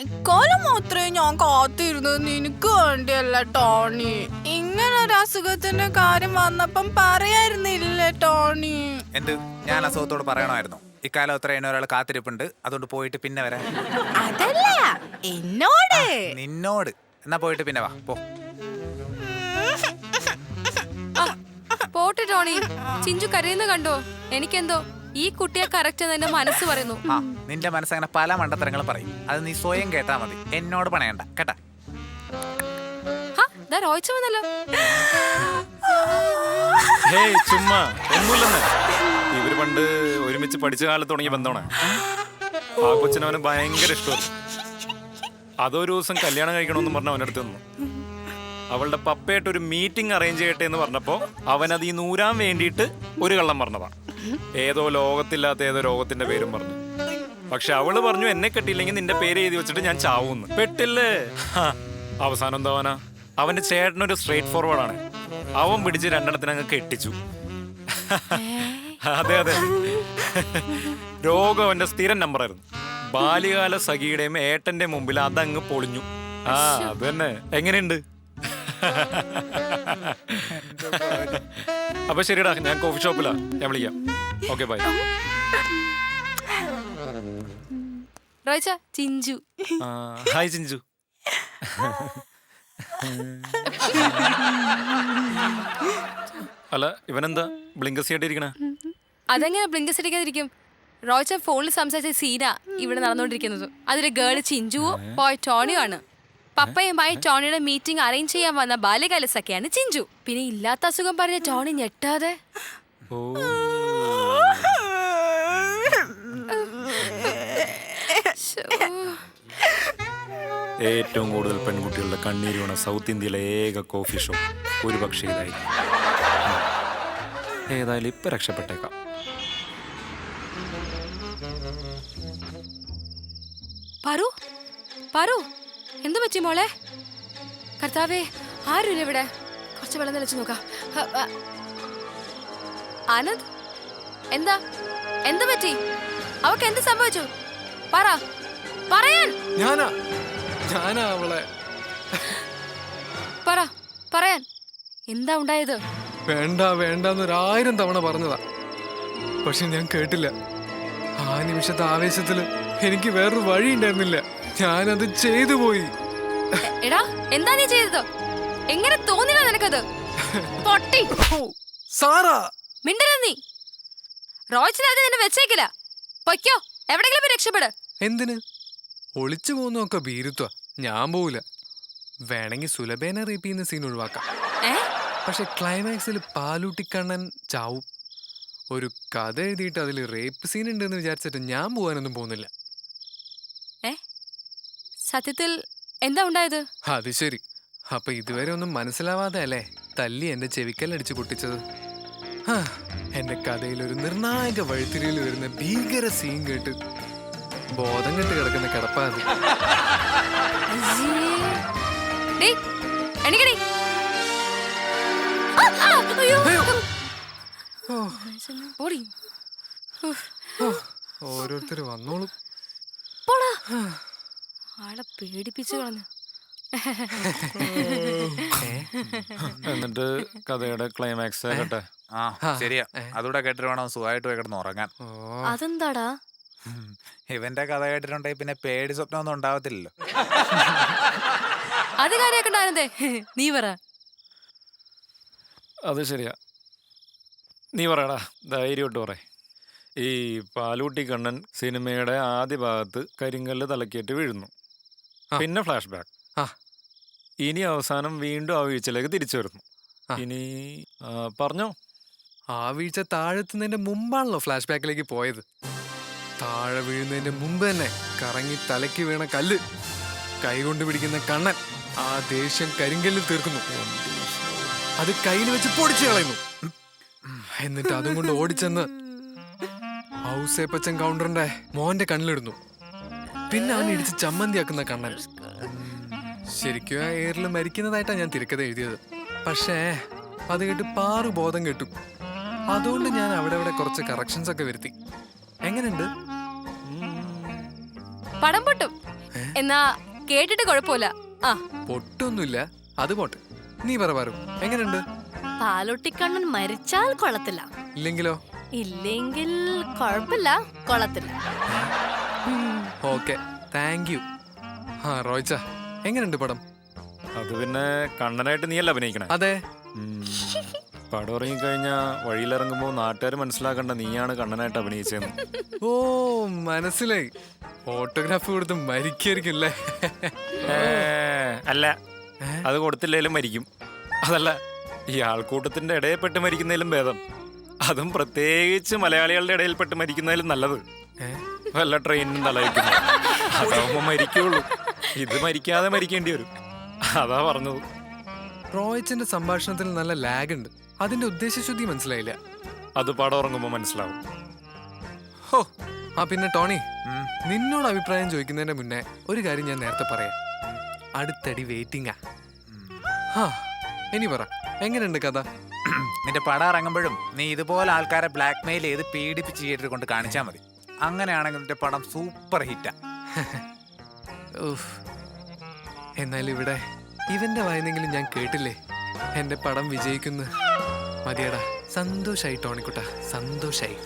ഇക്കാലം മാത്രമേ ഞാൻ കാത്തിരുന്നത് നിനക്ക് വേണ്ടിയല്ല ടോണി. ഇങ്ങനൊരു അസുഖത്തിന്റെ കാര്യം വന്നപ്പം പറയായിരുന്നില്ലേ ടോണി? എന്ത് ഞാൻ അസുഖത്തോട് പറയണമായിരുന്നു ഇക്കാലം അത്ര ഒരാൾ കാത്തിരിപ്പുണ്ട്, അതുകൊണ്ട് പോയിട്ട് പിന്നെ വരാം. അതല്ല എന്നോട്. നിന്നോട് എന്നാ പോയിട്ട് പിന്നെ വാ പോ. പോട്ടെ ടോണി, ചിഞ്ചു കരയുന്ന കണ്ടോ? എനിക്കെന്തോ ഈ കുട്ടിയെ കറക്റ്റ് എന്ന് എന്റെ മനസ്സ് പറയുന്നു. ആ നിന്റെ മനസ്സങ്ങനെ പല മണ്ടത്തരങ്ങളും പറയും, അത് നീ സ്വയം കേട്ടാ മതി, എന്നോട് പണയണ്ട കേട്ടാ. റോയിച്ച വന്നല്ലോ. ചുമ്മാ ഒന്നുമില്ലെന്ന്. ഇവര് പണ്ട് ഒരുമിച്ച് പഠിച്ച കാലത്ത് തുടങ്ങിയ ബന്ധമാണ്. ആ കൊച്ചിനവന് ഭയങ്കര ഇഷ്ടമായിരുന്നു. അതൊരു ദിവസം കല്യാണം കഴിക്കണമെന്ന് പറഞ്ഞ അവൻ്റെ അടുത്ത് നിന്നു. അവളുടെ പപ്പയായിട്ട് ഒരു മീറ്റിംഗ് അറേഞ്ച് ചെയ്യട്ടെ എന്ന് പറഞ്ഞപ്പോ അവനത് ഈ നൂരാൻ വേണ്ടിയിട്ട് ഒരു കള്ളം പറഞ്ഞതാണ്. ഏതോ ലോകത്തില്ലാത്ത ഏതോ രോഗത്തിന്റെ പേരും പറഞ്ഞു. പക്ഷെ അവള് പറഞ്ഞു എന്നെ കെട്ടിയില്ലെങ്കിൽ നിന്റെ പേര് എഴുതി വെച്ചിട്ട് ഞാൻ ചാവൂന്ന്. പെട്ടില്ലേ? അവസാനം എന്താവാനാ? അവന്റെ ചേട്ടനൊരു സ്ട്രേറ്റ് ഫോർവേഡാണ്. അവൻ പിടിച്ച് രണ്ടെണ്ണത്തിനങ്ങ് കെട്ടിച്ചു. അതെ അതെ, രോഗം അവന്റെ സ്ഥിരം നമ്പറായിരുന്നു. ബാല്യകാല സഖിയുടെയും ഏട്ടന്റെ മുമ്പിൽ അതങ്ങ് പൊളിഞ്ഞു. ആ അത് തന്നെ. എങ്ങനെയുണ്ട്? അപ്പൊ ശരിടാ, ഞാൻ കോഫി ഷോപ്പിലാ, ഞാൻ വിളിക്കാം. Okay bye. റോയിച്ച, ചിഞ്ചു. ഹായ് ചിഞ്ചു. അല്ല ഇവനെന്താ ബ്ലിങ്കസി ആയിട്ടിരിക്കണേ? അതെങ്ങനെ ബ്ലിങ്കസ് അടിക്കാതിരിക്കും? റോയിച്ച ഫോണിൽ സംസാരിച്ച സീനാ ഇവിടെ നടന്നുകൊണ്ടിരിക്കുന്നത്. അതിലെ ഗേള് ചിഞ്ചുവോ ബോയ് ടോണിയോ ആണ്. പപ്പയുമായി ടോണിയുടെ മീറ്റിംഗ് അറേഞ്ച് ചെയ്യാൻ വന്ന ബാല്യകാല സഖിയാണ് ചിഞ്ചു. പിന്നെ ഇല്ലാത്ത അസുഖം പറഞ്ഞ ടോണി ഞെട്ടാതെ ഏറ്റവും കൂടുതൽ പെൺകുട്ടികളുടെ കണ്ണീര് വീണ സൗത്ത് ഇന്ത്യയിലെ ഏക കോഫി ഷോപ്പ് ഒരു പക്ഷേ ഇതായിരിക്കും. ഏതായാലും ഇപ്പൊ രക്ഷപ്പെട്ടേക്കാം. പറു പറു, എന്തു പറ്റി മോളെ? കർത്താവേ, ആരുമില്ല ഇവിടെ. കുറച്ച് വെള്ളം തെളിച്ചു നോക്കാം. ആനന്ദ്, എന്താ എന്തു പറ്റി? അവക്ക് എന്ത് സംഭവിച്ചു? പറ, പറയാൻ. ഞാനാ അവളെ. പറ, പറയാൻ. എന്താ ഉണ്ടായത്? വേണ്ടെന്നൊരായിരം തവണ പറഞ്ഞതാ, പക്ഷെ ഞാൻ കേട്ടില്ല. ആ നിമിഷത്തെ ആവേശത്തില് എനിക്ക് വേറൊരു വഴി ഉണ്ടായിരുന്നില്ല. ഞാനത് ചെയ്തു പോയി. എടാ, എന്താ നീ ചെയ്തത്? എങ്ങനെ തോന്നില്ല നിനക്കത്? പൊട്ടി സാറാ, മിണ്ടരുത് നീ. റോയിച്ചിനത് നിന്നെ വെച്ചേക്കില്ല. പൊയ്ക്കോ, എവിടെങ്കിലും പോയി രക്ഷപ്പെട്. എന്തിന്? ഒളിച്ചു പോകുന്നൊക്കെ ഭീരുത്വ. ഞാൻ പോവില്ല. വേണമെങ്കിൽ സുലഭേന റേപ്പ് ചെയ്യുന്ന സീൻ ഒഴിവാക്കാം. പക്ഷെ ക്ലൈമാക്സിൽ പാലൂട്ടിക്കണ്ണൻ ചാവും. ഒരു കഥ എഴുതിയിട്ട് അതിൽ റേപ്പ് സീൻ ഉണ്ടെന്ന് വിചാരിച്ചിട്ട് ഞാൻ പോകാനൊന്നും പോകുന്നില്ല. സത്യത്തിൽ എന്താ ഉണ്ടായത്? അത് ശരി. അപ്പൊ ഇതുവരെ ഒന്നും മനസ്സിലാവാതെ അല്ലേ തല്ലി എന്റെ ചെവിക്കല്ലടിച്ച് പൊട്ടിച്ചത്? എന്റെ കഥയിൽ ഒരു നിർണായക വഴിത്തിരിയിൽ വരുന്ന ഭീകര സീൻ കേട്ട് ബോധം കെട്ട് കിടക്കുന്ന കിടപ്പാത്. ഓരോരുത്തര് വന്നോളും. ആളെ പേടിപ്പിച്ചു കളഞ്ഞു. എന്നിട്ട് കഥയുടെ ക്ലൈമാക്സ് കേട്ടെ. ആ ശരിയാ, അതുകൂടെ കേട്ടിട്ട് വേണം സുഖമായിട്ട് പോയി കിടന്ന് ഉറങ്ങാൻ. അതെന്താടാ? ഇവന്റെ കഥ കേട്ടിട്ടുണ്ടെങ്കിൽ പിന്നെ പേടി സ്വപ്നം ഒന്നും ഉണ്ടാവത്തില്ലല്ലോ. അത് കാര്യാക്കണ്ടേ? നീ പറ. അത് ശരിയാ, നീ പറയടാ, ധൈര്യമായിട്ട് പറ. ഈ പാലൂട്ടി കണ്ണൻ സിനിമയുടെ ആദ്യ ഭാഗത്ത് കരിങ്കല്ല് തലക്കേറ്റ് വീഴുന്നു, പിന്നെ ഫ്ലാഷ് ബാക്ക്. ഇനി അവസാനം വീണ്ടും ആ വീഴ്ചയിലേക്ക് തിരിച്ചു വരുന്നു. ഇനി പറഞ്ഞോ. ആ വീഴ്ച താഴെത്തുന്നതിന്റെ മുമ്പാണല്ലോ ഫ്ലാഷ് ബാക്കിലേക്ക് പോയത്. താഴെ വീഴുന്നതിന്റെ മുമ്പ് തന്നെ കറങ്ങി തലയ്ക്ക് വീണ കല്ല് കൈകൊണ്ട് പിടിക്കുന്ന കണ്ണൻ ആ ദേഷ്യം കരിങ്കല്ലിൽ തീർക്കുന്നു. അത് കയ്യിൽ വെച്ച് പൊടിച്ചു കളയുന്നു. എന്നിട്ട് അതും കൊണ്ട് ഓടിച്ചെന്ന് ഔസേപ്പച്ചൻ കൗണ്ടറിന്റെ മോന്റെ കണ്ണിലിടുന്നു. പിന്നെ അവൻ ഇടിച്ച് ചമ്മന്തിയാക്കുന്ന കണ്ണൻ. ശരിക്കും ആ എയറിൽ മരിക്കുന്നതായിട്ടാ ഞാൻ തിരക്കഥ എഴുതിയത്. പക്ഷേ അത് കേട്ട് പാറു ബോധം കെട്ടു. അതുകൊണ്ട് ഞാൻ അവിടെ കുറച്ച് കറക്ഷൻസ് ഒക്കെ വരുത്തി. എങ്ങനെയുണ്ട്? പടം പൊട്ടും. എന്നാ കേട്ടിട്ട് കുഴപ്പമില്ല. ആ പൊട്ടൊന്നുമില്ല, അത് പോട്ടെ. നീ പറ പാറു, എങ്ങനെയുണ്ട്? പാലൊട്ടിക്കണ്ണൻ മരിച്ചാൽ കൊള്ളത്തില്ല, ഇല്ലെങ്കിലോ? ഇല്ലെങ്കിൽ കുഴപ്പമില്ല, കൊള്ളത്തില്ല. Okay, thank you. ആ റോയ്ച്ച, എങ്ങനെയുണ്ട് പടം? അത് പിന്നെ കണ്ണനായിട്ട് നീയല്ല അഭിനയിക്കണേ. അതെ. പടം ഇറങ്ങിക്കഴിഞ്ഞാ വഴിയിലിറങ്ങുമ്പോ നാട്ടുകാർ മനസ്സിലാക്കണ്ട നീയാണ് കണ്ണനായിട്ട് അഭിനയിച്ചതെന്ന്. ഓ മനസ്സിലായി. ഫോട്ടോഗ്രാഫ് കൊടുത്ത് മരിക്കായിരിക്കും അല്ലേ? അല്ല, അത് കൊടുത്തില്ലേലും മരിക്കും. അതല്ല, ഈ ആൾക്കൂട്ടത്തിന്റെ ഇടയിൽപ്പെട്ട് മരിക്കുന്നതിലും ഭേദം, അതും പ്രത്യേകിച്ച് മലയാളികളുടെ ഇടയിൽപ്പെട്ട് മരിക്കുന്നതിലും നല്ലത് വല്ല ട്രെയിനിനും തലവെക്കുന്നു. അതാവുമ്പോ മരിക്കുള്ളൂ. ഇത് മരിക്കാതെ മരിക്കേണ്ടി വരും. അതാ പറഞ്ഞത്. റോയ്ച്ചന്റെ സംഭാഷണത്തിൽ നല്ല ലാഗ് ഉണ്ട്. അതിന്റെ ഉദ്ദേശശുദ്ധി മനസ്സിലായില്ല. അത് പടം ഇറങ്ങുമ്പോ മനസ്സിലാവും. ഹോ, ആ പിന്നെ ടോണി, നിന്നോട് അഭിപ്രായം ചോദിക്കുന്നതിന്റെ മുന്നേ ഒരു കാര്യം ഞാൻ നേരത്തെ പറയാം. അടുത്തടി വെയിറ്റിംഗാ. ഇനി പറ, എങ്ങനെയുണ്ട് കഥ? നിന്റെ പടം ഇറങ്ങുമ്പോഴും നീ ഇതുപോലെ ആൾക്കാരെ ബ്ലാക്ക് മെയിൽ ചെയ്ത് പീഡിപ്പിച്ച് ചെയ്തിട്ട് കൊണ്ട് കാണിച്ചാൽ മതി. അങ്ങനെയാണെങ്കിൽ നിന്റെ പടം സൂപ്പർ ഹിറ്റാ. എന്നാൽ ഇവിടെ ഇവന്റെ വായനെങ്കിലും ഞാൻ കേട്ടില്ലേ എന്റെ പടം വിജയിക്കുന്നു. മതിയടാ, സന്തോഷായി ടോണിക്കുട്ട, സന്തോഷായി.